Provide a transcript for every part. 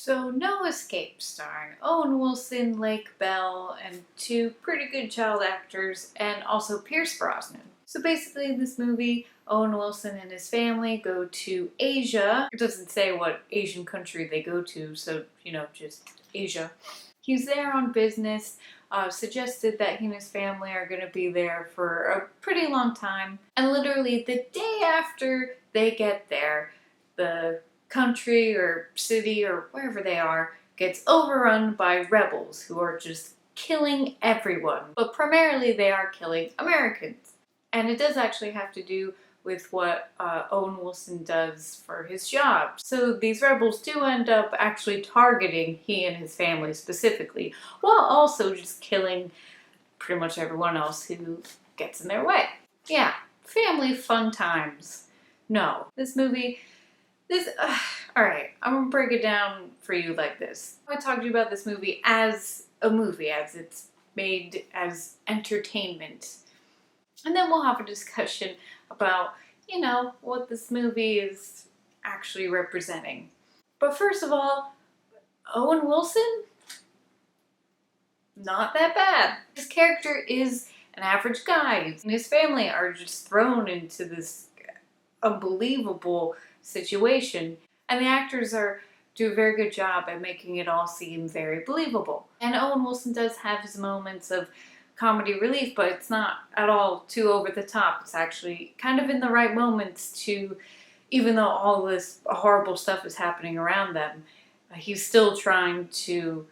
So No Escape, starring Owen Wilson, Lake Bell, and two pretty good child actors, and also Pierce Brosnan. So basically in this movie, Owen Wilson and his family go to Asia. It doesn't say what Asian country they go to, so, just Asia. He's there on business, suggested that he and his family are going to be there for a pretty long time. And literally the day after they get there, the country or city or wherever they are gets overrun by rebels who are just killing everyone. But primarily they are killing Americans. And it does actually have to do with what Owen Wilson does for his job. So these rebels do end up actually targeting he and his family specifically, while also just killing pretty much everyone else who gets in their way. Yeah, family fun times. No, this movie, alright, I'm gonna break it down for you like this. I talked to you about this movie as a movie, as it's made as entertainment. And then we'll have a discussion about, what this movie is actually representing. But first of all, Owen Wilson? Not that bad. His character is an average guy, and his family are just thrown into this unbelievable situation. And the actors do a very good job at making it all seem very believable. And Owen Wilson does have his moments of comedy relief, but it's not at all too over the top. It's actually kind of in the right moments to, even though all this horrible stuff is happening around them, he's still trying to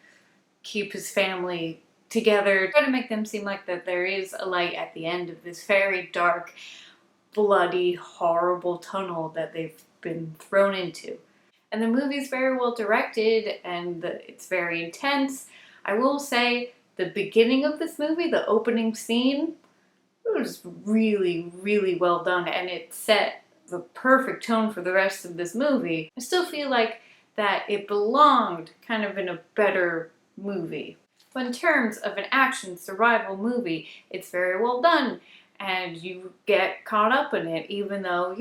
keep his family together, try to make them seem like that there is a light at the end of this very dark, bloody, horrible tunnel that they've been thrown into. And the movie's very well directed and it's very intense. I will say the beginning of this movie, the opening scene, it was really, really well done, and it set the perfect tone for the rest of this movie. I still feel like that it belonged kind of in a better movie. But in terms of an action survival movie, it's very well done, and you get caught up in it, even though,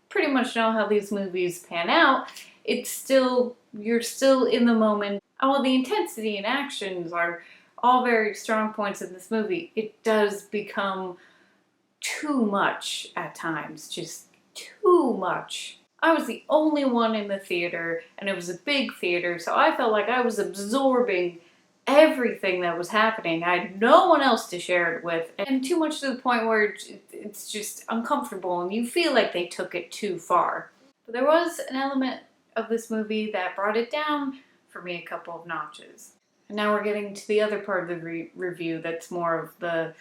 pretty much know how these movies pan out. You're still in the moment. While the intensity and actions are all very strong points in this movie, it does become too much at times, just too much. I was the only one in the theater, and it was a big theater, so I felt like I was absorbing everything that was happening. I had no one else to share it with, and too much to the point where it's just uncomfortable and you feel like they took it too far. But there was an element of this movie that brought it down for me a couple of notches. And now we're getting to the other part of the review that's more of the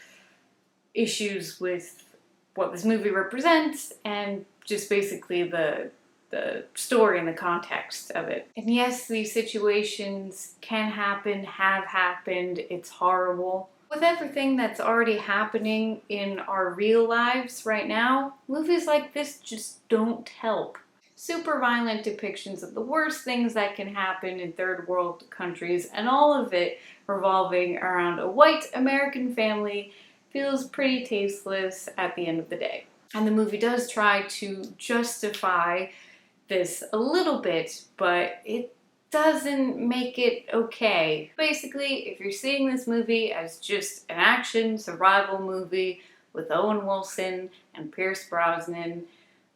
issues with what this movie represents and just basically the story and the context of it. And yes, these situations can happen, have happened, it's horrible. With everything that's already happening in our real lives right now, movies like this just don't help. Super violent depictions of the worst things that can happen in third world countries, and all of it revolving around a white American family feels pretty tasteless at the end of the day. And the movie does try to justify this a little bit, but it doesn't make it okay. Basically, if you're seeing this movie as just an action survival movie with Owen Wilson and Pierce Brosnan,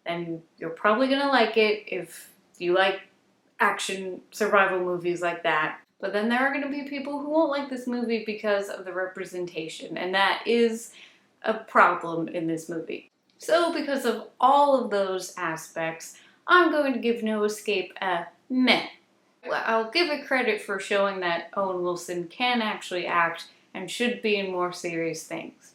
then you're probably gonna like it if you like action survival movies like that. But then there are gonna be people who won't like this movie because of the representation, and that is a problem in this movie. So because of all of those aspects, I'm going to give No Escape a meh. I'll give it credit for showing that Owen Wilson can actually act and should be in more serious things.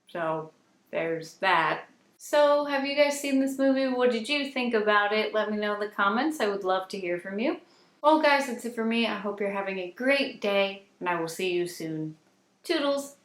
So there's that. So, have you guys seen this movie? What did you think about it? Let me know in the comments. I would love to hear from you. Well, guys, that's it for me. I hope you're having a great day, and I will see you soon. Toodles!